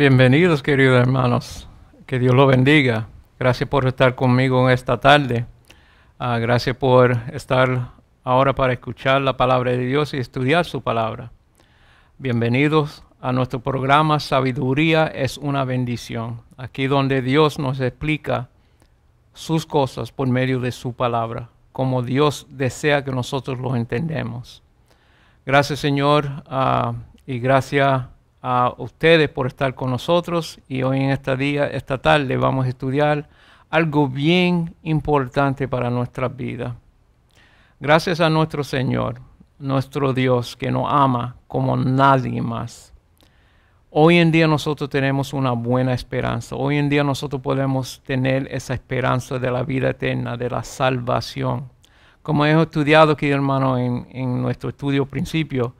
Bienvenidos, queridos hermanos. Que Dios los bendiga. Gracias por estar conmigo en esta tarde. Gracias por estar ahora para escuchar la palabra de Dios y estudiar su palabra. Bienvenidos a nuestro programa Sabiduría es una bendición. Aquí donde Dios nos explica sus cosas por medio de su palabra, como Dios desea que nosotros los entendemos. Gracias, Señor, y gracias a ustedes por estar con nosotros. Y hoy en esta tarde vamos a estudiar algo bien importante para nuestras vidas. Gracias a nuestro Señor, nuestro Dios, que nos ama como nadie más. Hoy en día nosotros tenemos una buena esperanza. Hoy en día nosotros podemos tener esa esperanza de la vida eterna, de la salvación. Como hemos estudiado aquí, hermano, en nuestro estudio principio,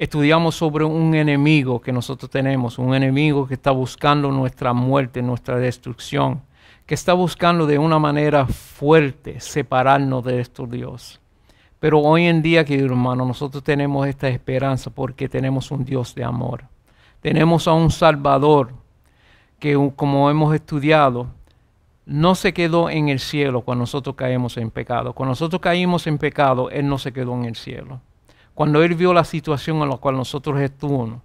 estudiamos sobre un enemigo que nosotros tenemos, un enemigo que está buscando nuestra muerte, nuestra destrucción, que está buscando de una manera fuerte separarnos de nuestro Dios. Pero hoy en día, querido hermano, nosotros tenemos esta esperanza porque tenemos un Dios de amor. Tenemos a un Salvador que, como hemos estudiado, no se quedó en el cielo cuando nosotros caímos en pecado. Cuando nosotros caímos en pecado, Él no se quedó en el cielo. Cuando Él vio la situación en la cual nosotros estuvimos,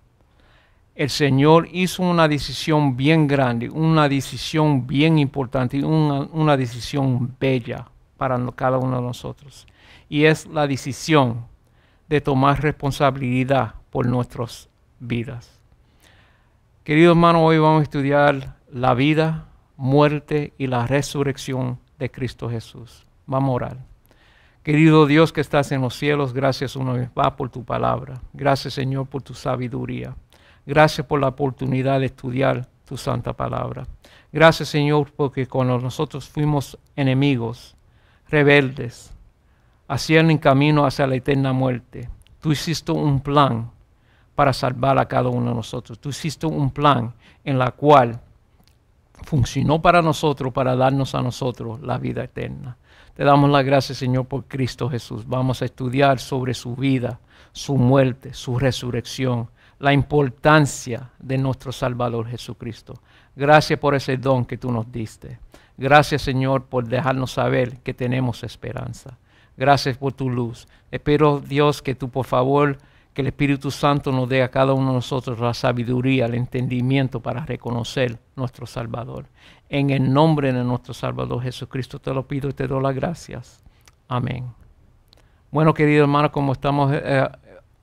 el Señor hizo una decisión bien grande, una decisión bien importante, una decisión bella para cada uno de nosotros. Y es la decisión de tomar responsabilidad por nuestras vidas. Querido hermano, hoy vamos a estudiar la vida, muerte y la resurrección de Cristo Jesús. Vamos a orar. Querido Dios que estás en los cielos, gracias una vez más por tu palabra. Gracias, Señor, por tu sabiduría. Gracias por la oportunidad de estudiar tu santa palabra. Gracias, Señor, porque cuando nosotros fuimos enemigos, rebeldes, hacían en camino hacia la eterna muerte, tú hiciste un plan para salvar a cada uno de nosotros. Tú hiciste un plan en la cual funcionó para nosotros, para darnos a nosotros la vida eterna. Te damos las gracias, Señor, por Cristo Jesús. Vamos a estudiar sobre su vida, su muerte, su resurrección, la importancia de nuestro Salvador Jesucristo. Gracias por ese don que tú nos diste. Gracias, Señor, por dejarnos saber que tenemos esperanza. Gracias por tu luz. Espero, Dios, que tú, por favor, que el Espíritu Santo nos dé a cada uno de nosotros la sabiduría, el entendimiento para reconocer nuestro Salvador. En el nombre de nuestro Salvador Jesucristo te lo pido y te doy las gracias. Amén. Bueno, querido hermano, como estamos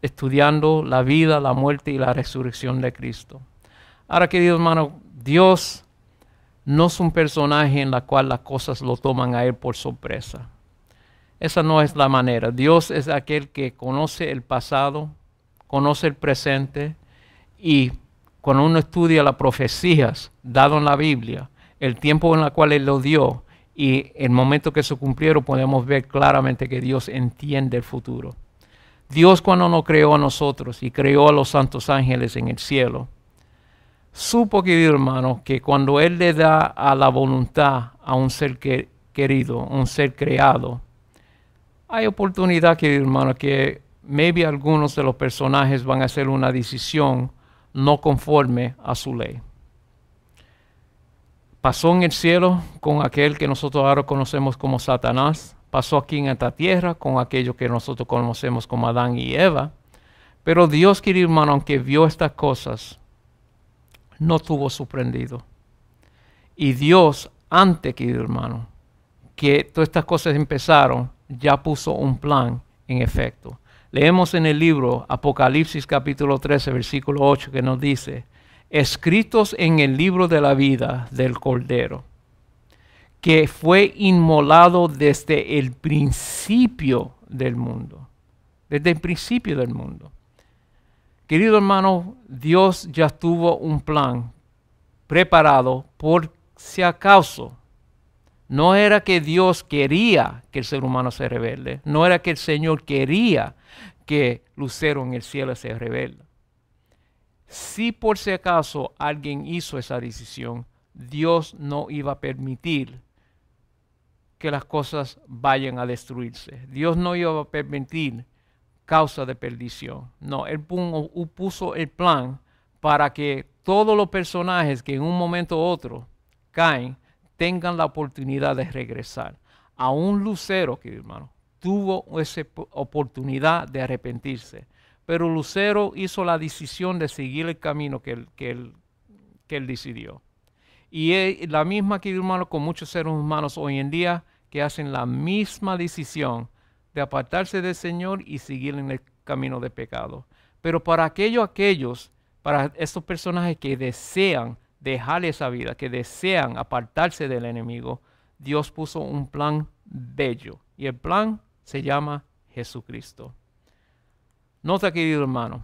estudiando la vida, la muerte y la resurrección de Cristo. Ahora, querido hermano, Dios no es un personaje en la cual las cosas lo toman a Él por sorpresa. Esa no es la manera. Dios es aquel que conoce el pasado, conoce el presente, y cuando uno estudia las profecías dadas en la Biblia, el tiempo en el cual Él lo dio y el momento que se cumplieron, podemos ver claramente que Dios entiende el futuro. Dios, cuando nos creó a nosotros y creó a los santos ángeles en el cielo, supo, querido hermano, que cuando Él le da a la voluntad a un ser querido, un ser creado, hay oportunidad, querido hermano, que maybe algunos de los personajes van a hacer una decisión no conforme a su ley. Pasó en el cielo con aquel que nosotros ahora conocemos como Satanás. Pasó aquí en esta tierra con aquellos que nosotros conocemos como Adán y Eva. Pero Dios, querido hermano, aunque vio estas cosas, no estuvo sorprendido. Y Dios, antes, querido hermano, que todas estas cosas empezaron, ya puso un plan en efecto. Leemos en el libro Apocalipsis capítulo 13, versículo 8, que nos dice: escritos en el libro de la vida del Cordero, que fue inmolado desde el principio del mundo. Desde el principio del mundo. Querido hermano, Dios ya tuvo un plan preparado por si acaso. No era que Dios quería que el ser humano se rebelde. No era que el Señor quería que Lucero en el cielo se rebelde. Si por si acaso alguien hizo esa decisión, Dios no iba a permitir que las cosas vayan a destruirse. Dios no iba a permitir causa de perdición. No, Él puso el plan para que todos los personajes que en un momento u otro caen, tengan la oportunidad de regresar. Aún Lucero, querido hermano, tuvo esa oportunidad de arrepentirse. Pero Lucero hizo la decisión de seguir el camino que él decidió. Y la misma, querido hermano, con muchos seres humanos hoy en día que hacen la misma decisión de apartarse del Señor y seguir en el camino de pecado. Pero para para estos personajes que desean dejar esa vida, que desean apartarse del enemigo, Dios puso un plan bello. Y el plan se llama Jesucristo. Nota, querido hermano,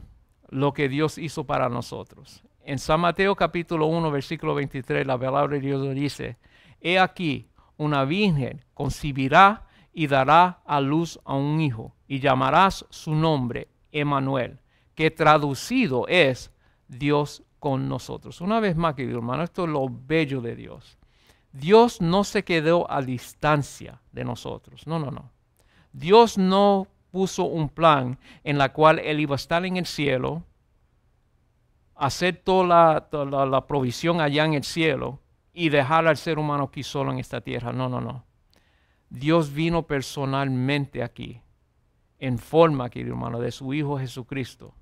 lo que Dios hizo para nosotros. En San Mateo capítulo 1, versículo 23, la palabra de Dios dice: He aquí, una virgen concebirá y dará a luz a un hijo, y llamarás su nombre Emmanuel, que traducido es Dios con nosotros. Una vez más, querido hermano, esto es lo bello de Dios. Dios no se quedó a distancia de nosotros. No, no, no. Dios no puso un plan en la cual Él iba a estar en el cielo, hacer toda la provisión allá en el cielo y dejar al ser humano aquí solo en esta tierra. No, no, no. Dios vino personalmente aquí, en forma, querido hermano, de su Hijo Jesucristo.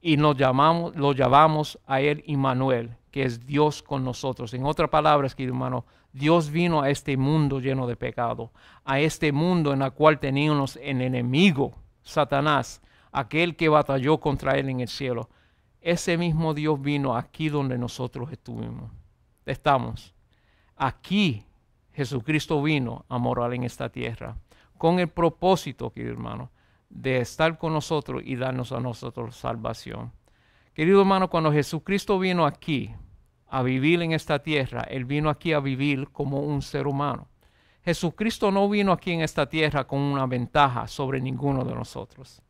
Y lo llamamos a Él Immanuel, que es Dios con nosotros. En otras palabras, querido hermano, Dios vino a este mundo lleno de pecado, a este mundo en el cual teníamos el enemigo, Satanás, aquel que batalló contra Él en el cielo. Ese mismo Dios vino aquí donde nosotros estamos. Aquí Jesucristo vino a morar en esta tierra, con el propósito, querido hermano, de estar con nosotros y darnos a nosotros salvación. Querido hermano, cuando Jesucristo vino aquí a vivir en esta tierra, Él vino aquí a vivir como un ser humano. Jesucristo no vino aquí en esta tierra con una ventaja sobre ninguno de nosotros.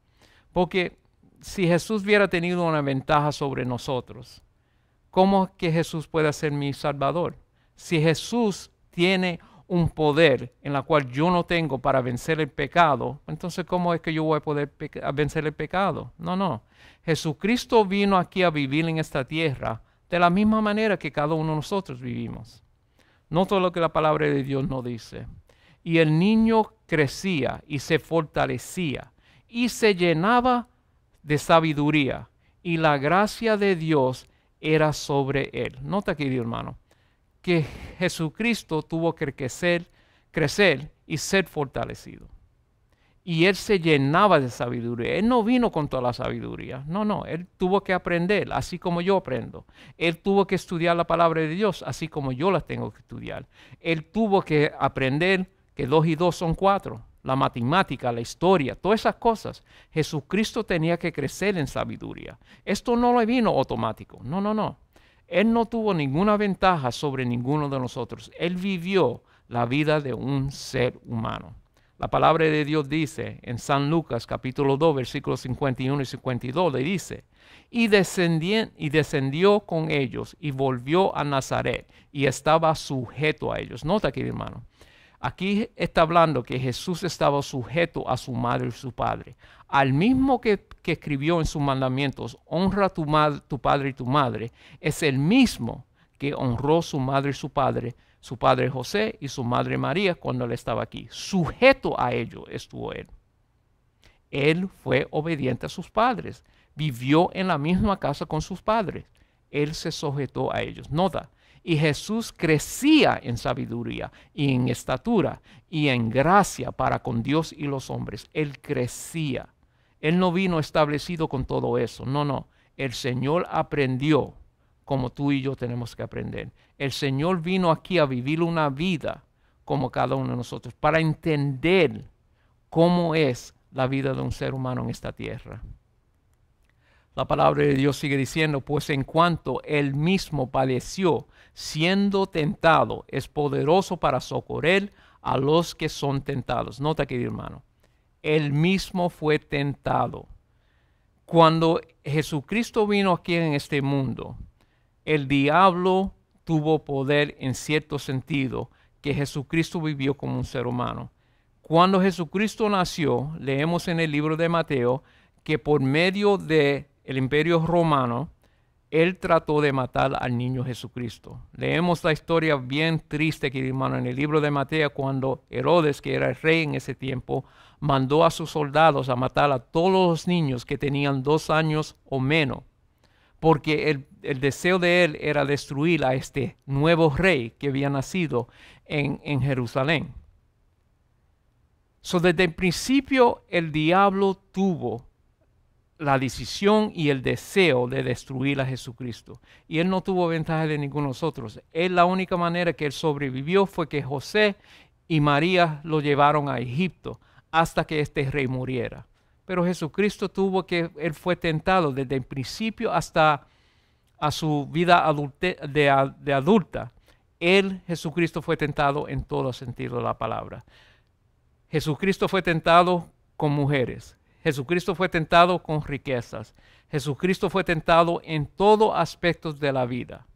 Porque si Jesús hubiera tenido una ventaja sobre nosotros, ¿cómo es que Jesús puede ser mi Salvador? Si Jesús tiene un poder en la cual yo no tengo para vencer el pecado, entonces ¿cómo es que yo voy a poder vencer el pecado? No, no. Jesucristo vino aquí a vivir en esta tierra de la misma manera que cada uno de nosotros vivimos. Nota lo que la palabra de Dios nos dice. Y el niño crecía y se fortalecía y se llenaba de sabiduría, y la gracia de Dios era sobre él. Nota, querido hermano, que Jesucristo tuvo que crecer y ser fortalecido. Y Él se llenaba de sabiduría. Él no vino con toda la sabiduría. No, no. Él tuvo que aprender, así como yo aprendo. Él tuvo que estudiar la palabra de Dios, así como yo la tengo que estudiar. Él tuvo que aprender que 2 y 2 son 4. La matemática, la historia, todas esas cosas. Jesucristo tenía que crecer en sabiduría. Esto no le vino automático. No, no, no. Él no tuvo ninguna ventaja sobre ninguno de nosotros. Él vivió la vida de un ser humano. La palabra de Dios dice en San Lucas capítulo 2 versículos 51 y 52, le dice: y descendió con ellos y volvió a Nazaret y estaba sujeto a ellos. Nota aquí, hermano. Aquí está hablando que Jesús estaba sujeto a su madre y su padre. Al mismo que escribió en sus mandamientos: honra a tu padre y tu madre, es el mismo que honró su madre y su padre José y su madre María cuando él estaba aquí. Sujeto a ello estuvo él. Él fue obediente a sus padres. Vivió en la misma casa con sus padres. Él se sujetó a ellos. Nota. Y Jesús crecía en sabiduría y en estatura y en gracia para con Dios y los hombres. Él crecía. Él no vino establecido con todo eso. No, no. El Señor aprendió como tú y yo tenemos que aprender. El Señor vino aquí a vivir una vida como cada uno de nosotros, para entender cómo es la vida de un ser humano en esta tierra. La palabra de Dios sigue diciendo: pues en cuanto Él mismo padeció, siendo tentado, es poderoso para socorrer a los que son tentados. Nota aquí, hermano. Él mismo fue tentado. Cuando Jesucristo vino aquí en este mundo, el diablo tuvo poder en cierto sentido que Jesucristo vivió como un ser humano. Cuando Jesucristo nació, leemos en el libro de Mateo que por medio del imperio romano, él trató de matar al niño Jesucristo. Leemos la historia bien triste, querido hermano, en el libro de Mateo, cuando Herodes, que era el rey en ese tiempo, mandó a sus soldados a matar a todos los niños que tenían 2 años o menos, porque el deseo de él era destruir a este nuevo rey que había nacido en Jerusalén. Desde el principio el diablo tuvo la decisión y el deseo de destruir a Jesucristo. Y él no tuvo ventaja de ninguno de nosotros. La única manera que él sobrevivió fue que José y María lo llevaron a Egipto hasta que este rey muriera. Pero Jesucristo él fue tentado desde el principio hasta a su vida de adulta. Jesucristo fue tentado en todo sentido de la palabra. Jesucristo fue tentado con mujeres. Jesucristo fue tentado con riquezas. Jesucristo fue tentado en todos aspectos de la vida.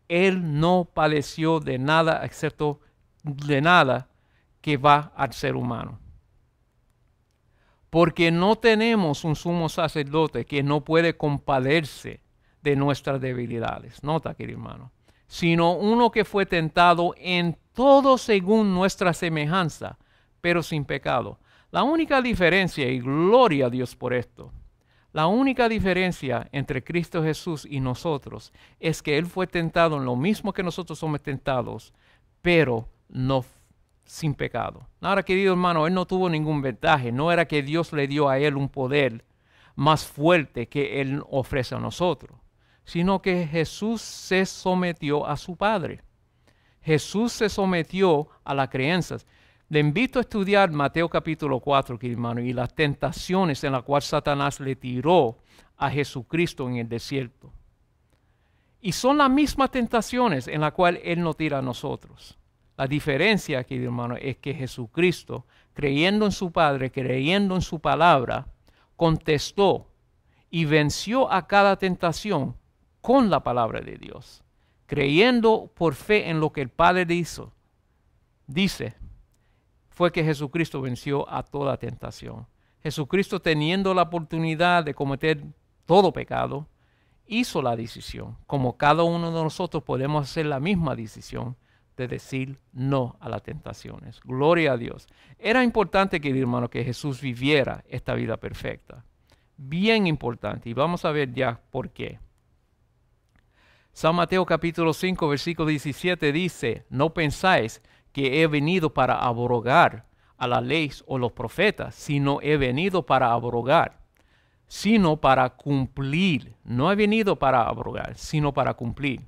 Él no padeció de nada excepto de nada que va al ser humano. Porque no tenemos un sumo sacerdote que no puede compadecerse de nuestras debilidades. Nota, querido hermano. Sino uno que fue tentado en todo según nuestra semejanza, pero sin pecado. La única diferencia, y gloria a Dios por esto, la única diferencia entre Cristo Jesús y nosotros es que Él fue tentado en lo mismo que nosotros somos tentados, pero no sin pecado. Ahora, querido hermano, Él no tuvo ningún ventaja. No era que Dios le dio a Él un poder más fuerte que Él ofrece a nosotros, sino que Jesús se sometió a su Padre. Jesús se sometió a las creencias. Le invito a estudiar Mateo capítulo 4, hermano, y las tentaciones en las cuales Satanás le tiró a Jesucristo en el desierto. Y son las mismas tentaciones en las cuales Él nos tira a nosotros. La diferencia, querido hermano, es que Jesucristo, creyendo en su Padre, creyendo en su palabra, contestó y venció a cada tentación con la palabra de Dios. Creyendo por fe en lo que el Padre dice, fue que Jesucristo venció a toda tentación. Jesucristo, teniendo la oportunidad de cometer todo pecado, hizo la decisión. Como cada uno de nosotros podemos hacer la misma decisión de decir no a las tentaciones. Gloria a Dios. Era importante, querido hermano, que Jesús viviera esta vida perfecta. Bien importante. Y vamos a ver ya por qué. San Mateo capítulo 5, versículo 17 dice, no pensáis que he venido para abrogar a la ley o los profetas, sino he venido para abrogar, sino para cumplir. No he venido para abrogar, sino para cumplir.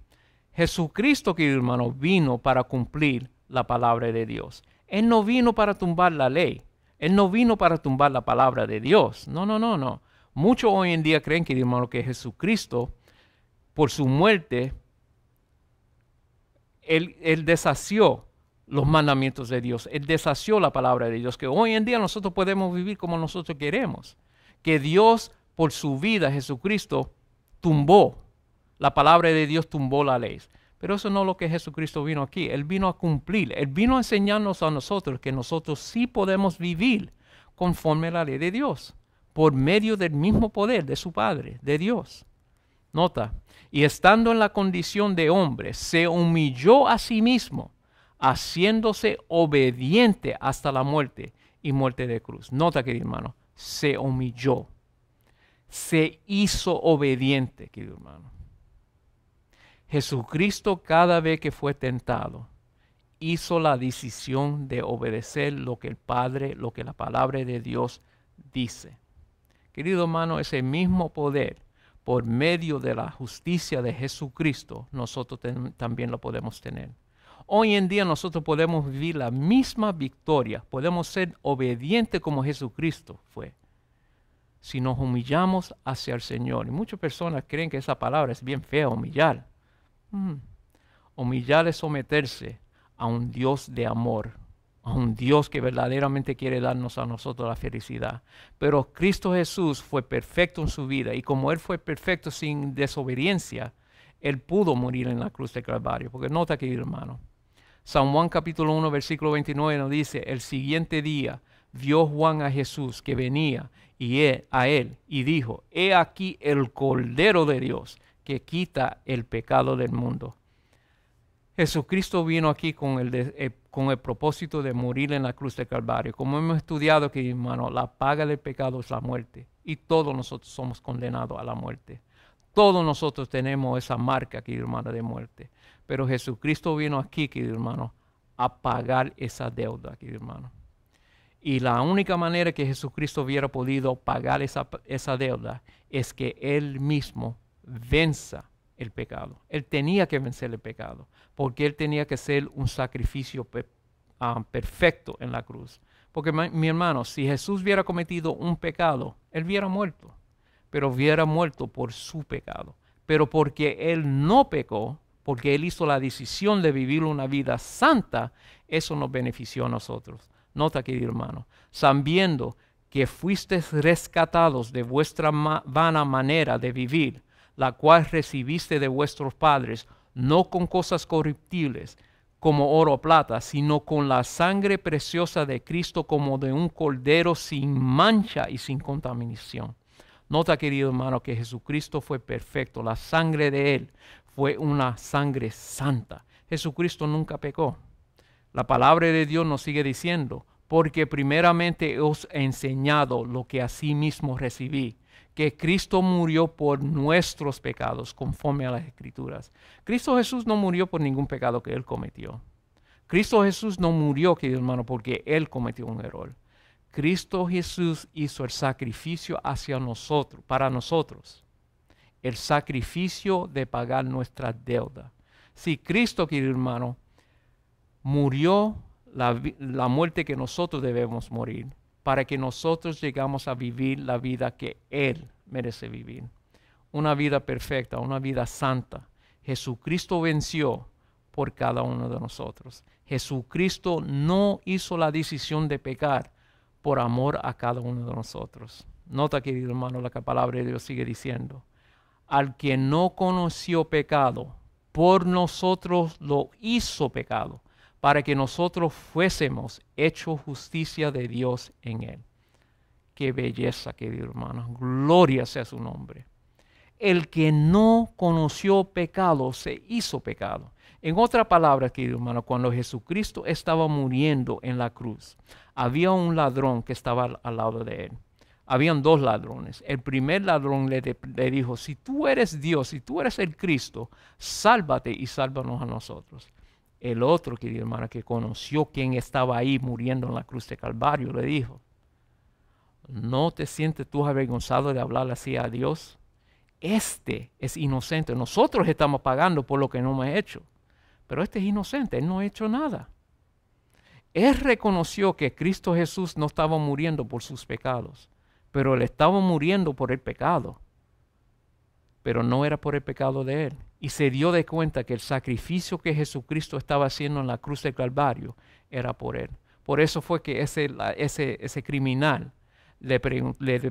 Jesucristo, querido hermano, vino para cumplir la palabra de Dios. Él no vino para tumbar la ley. Él no vino para tumbar la palabra de Dios. No. Muchos hoy en día creen, querido hermano, que Jesucristo, por su muerte, él deshació los mandamientos de Dios. Él deshació la palabra de Dios, que hoy en día nosotros podemos vivir como nosotros queremos. Que Dios, por su vida, Jesucristo, tumbó. La palabra de Dios tumbó la ley. Pero eso no es lo que Jesucristo vino aquí. Él vino a cumplir. Él vino a enseñarnos a nosotros que nosotros sí podemos vivir conforme a la ley de Dios, por medio del mismo poder de su Padre, de Dios. Nota, y estando en la condición de hombre, se humilló a sí mismo, haciéndose obediente hasta la muerte y muerte de cruz. Nota, querido hermano, se humilló, se hizo obediente, querido hermano. Jesucristo, cada vez que fue tentado, hizo la decisión de obedecer lo que el Padre, lo que la palabra de Dios dice. Querido hermano, ese mismo poder, por medio de la justicia de Jesucristo, nosotros también lo podemos tener. Hoy en día nosotros podemos vivir la misma victoria, podemos ser obedientes como Jesucristo fue, si nos humillamos hacia el Señor. Y muchas personas creen que esa palabra es bien fea, humillar. Humillar es someterse a un Dios de amor, a un Dios que verdaderamente quiere darnos a nosotros la felicidad. Pero Cristo Jesús fue perfecto en su vida, y como Él fue perfecto sin desobediencia, Él pudo morir en la cruz de Calvario. Porque nota, querido hermano, San Juan capítulo 1 versículo 29 nos dice, el siguiente día vio Juan a Jesús que venía a él y dijo, he aquí el Cordero de Dios que quita el pecado del mundo. Jesucristo vino aquí con el propósito de morir en la cruz del Calvario. Como hemos estudiado aquí, hermano, la paga del pecado es la muerte. Y todos nosotros somos condenados a la muerte. Todos nosotros tenemos esa marca, querido hermano, de muerte. Pero Jesucristo vino aquí, querido hermano, a pagar esa deuda, querido hermano. Y la única manera que Jesucristo hubiera podido pagar esa deuda es que Él mismo venza el pecado. Él tenía que vencer el pecado, porque Él tenía que ser un sacrificio perfecto en la cruz. Porque mi hermano, si Jesús hubiera cometido un pecado, Él hubiera muerto, pero hubiera muerto por su pecado. Pero porque Él no pecó, porque Él hizo la decisión de vivir una vida santa, eso nos benefició a nosotros. Nota, querido hermano, sabiendo que fuisteis rescatados de vuestra vana manera de vivir, la cual recibiste de vuestros padres, no con cosas corruptibles, como oro o plata, sino con la sangre preciosa de Cristo, como de un cordero sin mancha y sin contaminación. Nota, querido hermano, que Jesucristo fue perfecto. La sangre de Él fue una sangre santa. Jesucristo nunca pecó. La palabra de Dios nos sigue diciendo, porque primeramente os he enseñado lo que asimismo recibí, que Cristo murió por nuestros pecados, conforme a las Escrituras. Cristo Jesús no murió por ningún pecado que Él cometió. Cristo Jesús no murió, querido hermano, porque Él cometió un error. Cristo Jesús hizo el sacrificio hacia nosotros, para nosotros. El sacrificio de pagar nuestra deuda. Si Cristo, querido hermano, murió la muerte que nosotros debemos morir, para que nosotros llegamos a vivir la vida que Él merece vivir. Una vida perfecta, una vida santa. Jesucristo venció por cada uno de nosotros. Jesucristo no hizo la decisión de pecar por amor a cada uno de nosotros. Nota, querido hermano, la que la palabra de Dios sigue diciendo. Al que no conoció pecado, por nosotros lo hizo pecado, para que nosotros fuésemos hechos justicia de Dios en Él. Qué belleza, querido hermano. Gloria sea su nombre. El que no conoció pecado se hizo pecado. En otras palabras, querido hermano, cuando Jesucristo estaba muriendo en la cruz, había un ladrón que estaba al lado de Él. Habían dos ladrones. El primer ladrón le dijo, si tú eres Dios, si tú eres el Cristo, sálvate y sálvanos a nosotros. El otro, querido hermano, que conoció quién estaba ahí muriendo en la cruz de Calvario, le dijo, ¿no te sientes tú avergonzado de hablar así a Dios? Este es inocente. Nosotros estamos pagando por lo que no hemos hecho. Pero este es inocente, Él no ha hecho nada. Él reconoció que Cristo Jesús no estaba muriendo por sus pecados, pero Él estaba muriendo por el pecado. Pero no era por el pecado de Él. Y se dio de cuenta que el sacrificio que Jesucristo estaba haciendo en la cruz del Calvario era por Él. Por eso fue que ese criminal le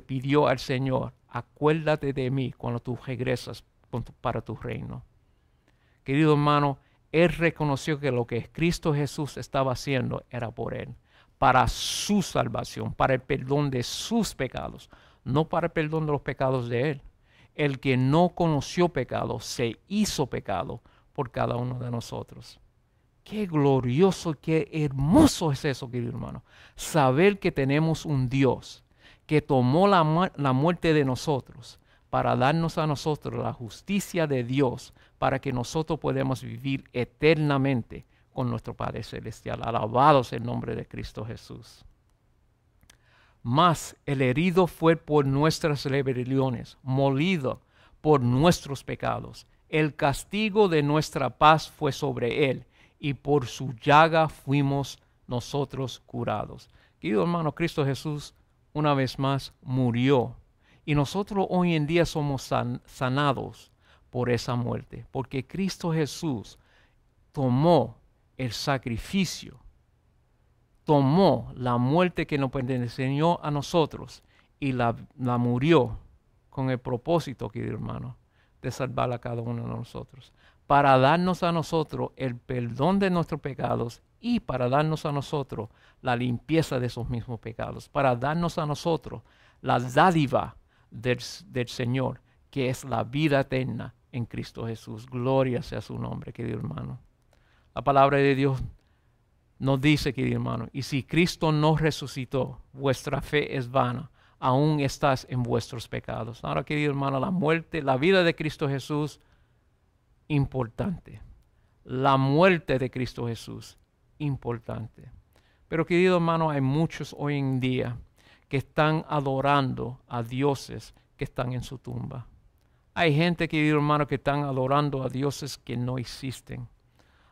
pidió al Señor, acuérdate de mí cuando tú regresas para tu reino. Querido hermano, Él reconoció que lo que Cristo Jesús estaba haciendo era por Él, para su salvación, para el perdón de sus pecados, no para el perdón de los pecados de Él. El que no conoció pecado se hizo pecado por cada uno de nosotros. Qué glorioso, qué hermoso es eso, querido hermano. Saber que tenemos un Dios que tomó la muerte de nosotros para darnos a nosotros la justicia de Dios, para que nosotros podamos vivir eternamente con nuestro Padre Celestial. Alabado sea el nombre de Cristo Jesús. Mas el herido fue por nuestras rebeliones, molido por nuestros pecados. El castigo de nuestra paz fue sobre él, y por su llaga fuimos nosotros curados. Querido hermano, Cristo Jesús una vez más murió, y nosotros hoy en día somos sanados por esa muerte, porque Cristo Jesús tomó el sacrificio, tomó la muerte que nos perteneció a nosotros y la murió con el propósito, querido hermano, de salvar a cada uno de nosotros, para darnos a nosotros el perdón de nuestros pecados y para darnos a nosotros la limpieza de esos mismos pecados, para darnos a nosotros la dádiva del Señor, que es la vida eterna en Cristo Jesús. Gloria sea su nombre, querido hermano. La palabra de Dios nos dice, querido hermano, y si Cristo no resucitó, vuestra fe es vana, aún estás en vuestros pecados. Ahora, querido hermano, la muerte, la vida de Cristo Jesús, importante. La muerte de Cristo Jesús, importante. Pero, querido hermano, hay muchos hoy en día que están adorando a dioses que están en su tumba. Hay gente, querido hermano, que están adorando a dioses que no existen.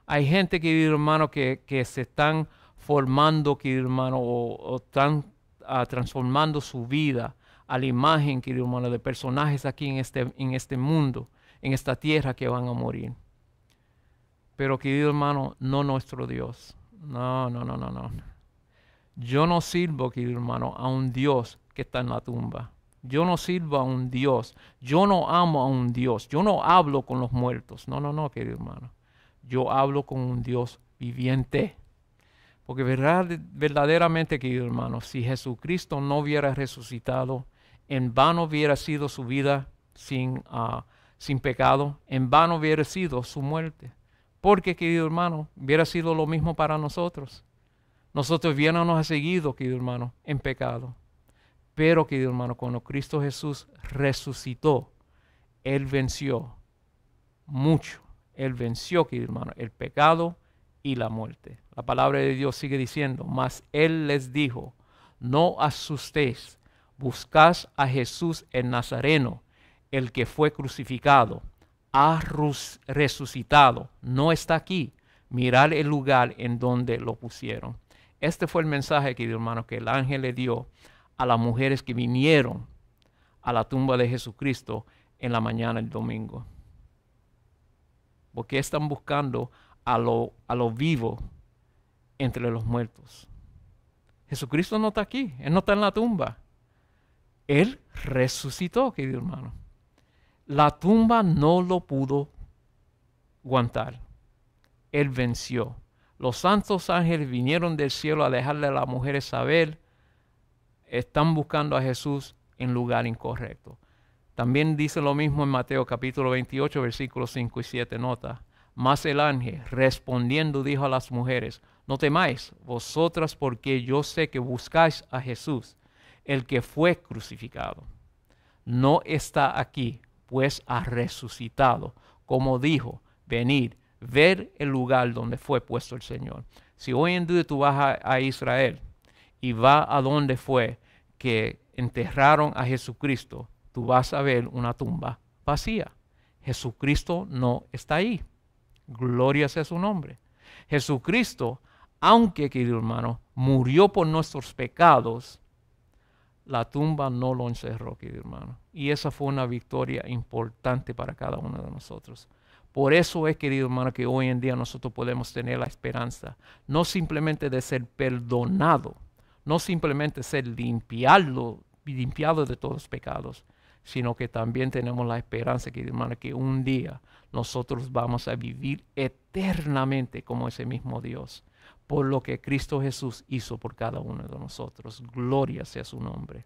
Hay gente, querido hermano, que se están formando, querido hermano, o están transformando su vida a la imagen, querido hermano, de personajes aquí en este mundo, en esta tierra que van a morir. Pero, querido hermano, no nuestro Dios. No. Yo no sirvo, querido hermano, a un Dios que está en la tumba. Yo no sirvo a un Dios. Yo no amo a un Dios. Yo no hablo con los muertos. No, querido hermano. Yo hablo con un Dios viviente. Porque verdaderamente, querido hermano, si Jesucristo no hubiera resucitado, en vano hubiera sido su vida sin pecado, en vano hubiera sido su muerte. Porque, querido hermano, hubiera sido lo mismo para nosotros. Nosotros hubiéramos seguido, querido hermano, en pecado. Pero, querido hermano, cuando Cristo Jesús resucitó, Él venció mucho. Él venció, querido hermano, el pecado y la muerte. La palabra de Dios sigue diciendo, mas Él les dijo, no asustéis, buscad a Jesús el Nazareno, el que fue crucificado, ha resucitado, no está aquí, mirad el lugar en donde lo pusieron. Este fue el mensaje, querido hermano, que el ángel le dio a las mujeres que vinieron a la tumba de Jesucristo en la mañana del domingo. Porque están buscando a lo vivo entre los muertos. Jesucristo no está aquí, Él no está en la tumba. Él resucitó, querido hermano. La tumba no lo pudo aguantar. Él venció. Los santos ángeles vinieron del cielo a dejarle a las mujeres saber, están buscando a Jesús en lugar incorrecto. También dice lo mismo en Mateo capítulo 28, versículos 5 y 7, nota. Mas el ángel respondiendo dijo a las mujeres, no temáis vosotras porque yo sé que buscáis a Jesús, el que fue crucificado. No está aquí, pues ha resucitado, como dijo, venid, ver el lugar donde fue puesto el Señor. Si hoy en día tú vas a Israel y vas a donde fue que enterraron a Jesucristo, tú vas a ver una tumba vacía. Jesucristo no está ahí. Gloria sea su nombre. Jesucristo, aunque, querido hermano, murió por nuestros pecados, la tumba no lo encerró, querido hermano. Y esa fue una victoria importante para cada uno de nosotros. Por eso es, querido hermano, que hoy en día nosotros podemos tener la esperanza, no simplemente de ser perdonado, no simplemente ser limpiado de todos los pecados, sino que también tenemos la esperanza, querido hermano, que un día nosotros vamos a vivir eternamente como ese mismo Dios, por lo que Cristo Jesús hizo por cada uno de nosotros. Gloria sea su nombre.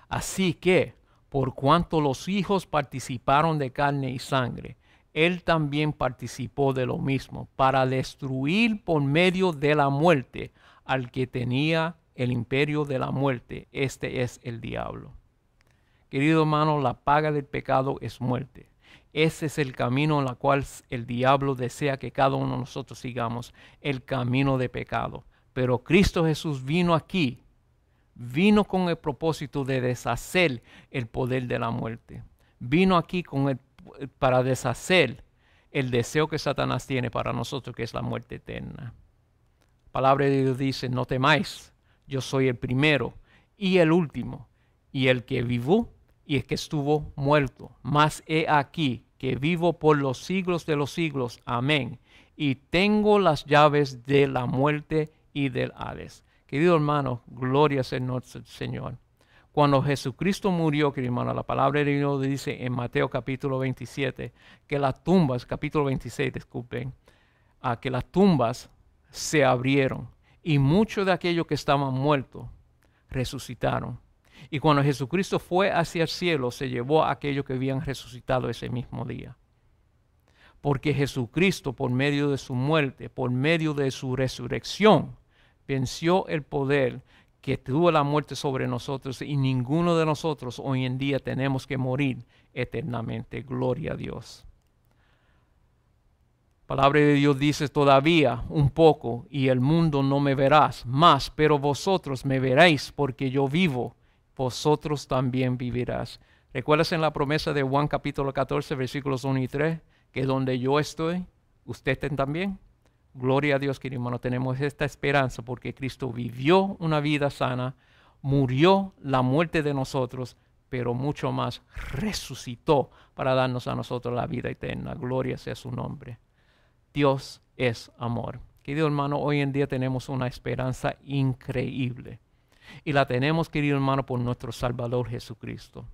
Así que, por cuanto los hijos participaron de carne y sangre, Él también participó de lo mismo, para destruir por medio de la muerte al que tenía el imperio de la muerte. Este es el diablo. Querido hermano, la paga del pecado es muerte. Ese es el camino en el cual el diablo desea que cada uno de nosotros sigamos, el camino de pecado. Pero Cristo Jesús vino aquí, vino con el propósito de deshacer el poder de la muerte. Vino aquí para deshacer el deseo que Satanás tiene para nosotros, que es la muerte eterna. La palabra de Dios dice, no temáis, yo soy el primero y el último, y el que vivió y el que estuvo muerto. Mas he aquí que vivo por los siglos de los siglos. Amén. Y tengo las llaves de la muerte y del Hades. Querido hermano, gloria sea nuestro Señor. Cuando Jesucristo murió, querido hermano, la palabra de Dios dice en Mateo capítulo 27, que las tumbas, capítulo 26, disculpen, que las tumbas se abrieron y muchos de aquellos que estaban muertos resucitaron. Y cuando Jesucristo fue hacia el cielo, se llevó a aquellos que habían resucitado ese mismo día. Porque Jesucristo, por medio de su muerte, por medio de su resurrección, venció el poder que tuvo la muerte sobre nosotros, y ninguno de nosotros hoy en día tenemos que morir eternamente. Gloria a Dios. Palabra de Dios dice: todavía un poco y el mundo no me verás más, pero vosotros me veréis, porque yo vivo, vosotros también vivirás. ¿Recuerdas en la promesa de Juan capítulo 14, versículos 1 y 3, que donde yo estoy, usted también? Gloria a Dios, querido hermano, tenemos esta esperanza porque Cristo vivió una vida sana, murió la muerte de nosotros, pero mucho más resucitó para darnos a nosotros la vida eterna. Gloria sea su nombre. Dios es amor. Querido hermano, hoy en día tenemos una esperanza increíble. Y la tenemos, querido hermano, por nuestro Salvador Jesucristo.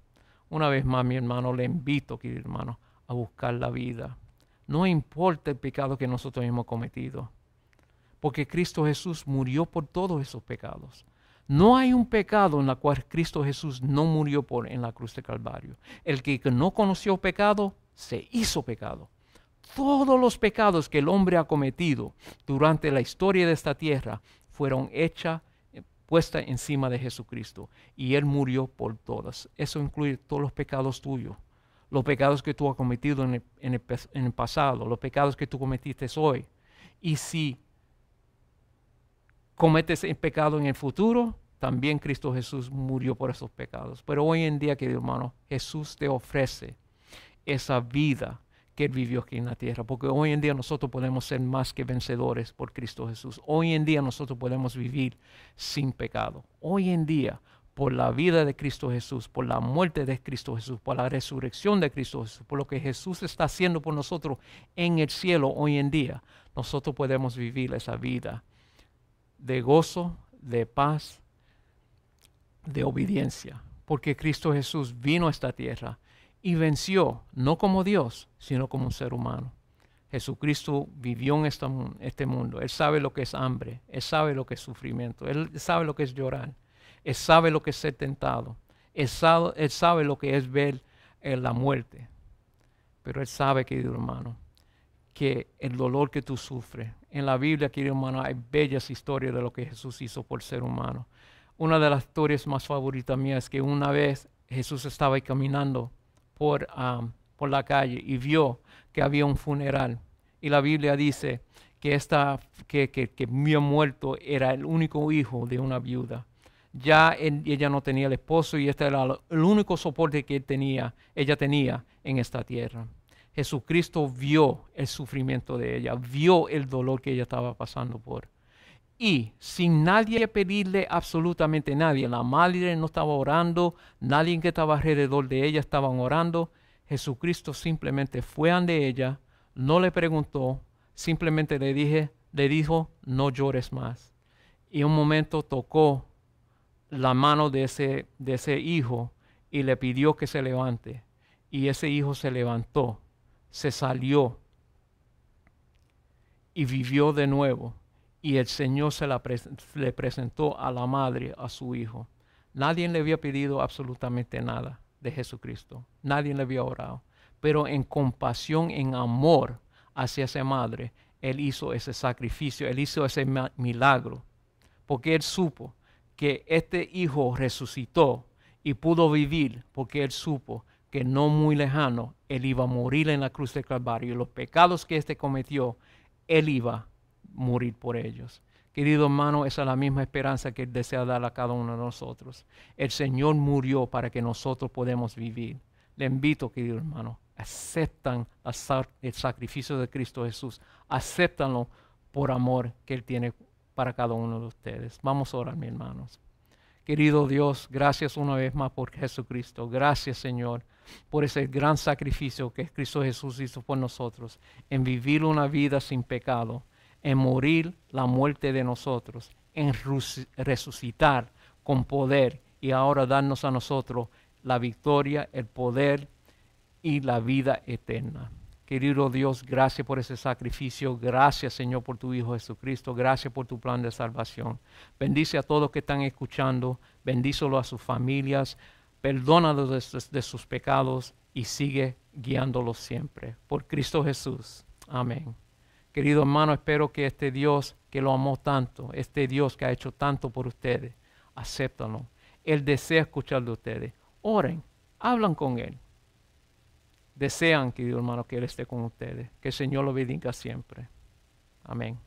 Una vez más, mi hermano, le invito, querido hermano, a buscar la vida. No importa el pecado que nosotros hemos cometido, porque Cristo Jesús murió por todos esos pecados. No hay un pecado en el cual Cristo Jesús no murió en la cruz de Calvario. El que no conoció pecado, se hizo pecado. Todos los pecados que el hombre ha cometido durante la historia de esta tierra fueron puestas encima de Jesucristo, y Él murió por todas. Eso incluye todos los pecados tuyos, los pecados que tú has cometido en el pasado, los pecados que tú cometiste hoy. Y si cometes el pecado en el futuro, también Cristo Jesús murió por esos pecados. Pero hoy en día, querido hermano, Jesús te ofrece esa vida que Él vivió aquí en la tierra, porque hoy en día nosotros podemos ser más que vencedores por Cristo Jesús. Hoy en día nosotros podemos vivir sin pecado. Hoy en día, por la vida de Cristo Jesús, por la muerte de Cristo Jesús, por la resurrección de Cristo Jesús, por lo que Jesús está haciendo por nosotros en el cielo hoy en día, nosotros podemos vivir esa vida de gozo, de paz, de obediencia, porque Cristo Jesús vino a esta tierra y venció, no como Dios, sino como un ser humano. Jesucristo vivió en este mundo. Él sabe lo que es hambre, Él sabe lo que es sufrimiento, Él sabe lo que es llorar, Él sabe lo que es ser tentado, Él sabe lo que es ver la muerte. Pero Él sabe, querido hermano, que el dolor que tú sufres, en la Biblia, querido hermano, hay bellas historias de lo que Jesús hizo por ser humano. Una de las historias más favoritas mías es que una vez Jesús estaba ahí caminando por la calle y vio que había un funeral. Y la Biblia dice que había muerto era el único hijo de una viuda. Ya ella no tenía el esposo, y este era el único soporte que ella tenía en esta tierra. Jesucristo vio el sufrimiento de ella, vio el dolor que ella estaba pasando por. Y sin nadie pedirle absolutamente nadie, la madre no estaba orando, nadie que estaba alrededor de ella estaban orando. Jesucristo simplemente fue ante ella, no le preguntó, simplemente le dijo, no llores más. Y un momento tocó la mano de ese hijo y le pidió que se levante. Y ese hijo se levantó, se salió y vivió de nuevo. Y el Señor le presentó a la madre, a su hijo. Nadie le había pedido absolutamente nada de Jesucristo. Nadie le había orado. Pero en compasión, en amor hacia esa madre, Él hizo ese sacrificio, Él hizo ese milagro. Porque Él supo que este hijo resucitó y pudo vivir, porque Él supo que no muy lejano Él iba a morir en la cruz de Calvario. Y los pecados que éste cometió, Él iba a morir por ellos. Querido hermano, esa es la misma esperanza que Él desea dar a cada uno de nosotros. El Señor murió para que nosotros podamos vivir. Le invito, querido hermano, aceptan el sacrificio de Cristo Jesús. Acéptanlo por amor que Él tiene para cada uno de ustedes. Vamos a orar, mis hermanos. Querido Dios, gracias una vez más por Jesucristo. Gracias, Señor, por ese gran sacrificio que Cristo Jesús hizo por nosotros, en vivir una vida sin pecado, en morir la muerte de nosotros, en resucitar con poder y ahora darnos a nosotros la victoria, el poder y la vida eterna. Querido Dios, gracias por ese sacrificio. Gracias, Señor, por tu Hijo Jesucristo. Gracias por tu plan de salvación. Bendice a todos que están escuchando. Bendícelo a sus familias. Perdónalos de sus pecados y sigue guiándolos siempre. Por Cristo Jesús. Amén. Querido hermano, espero que este Dios que lo amó tanto, este Dios que ha hecho tanto por ustedes, acéptalo. Él desea escuchar de ustedes. Oren, hablan con Él. Desean, querido hermano, que Él esté con ustedes. Que el Señor lo bendiga siempre. Amén.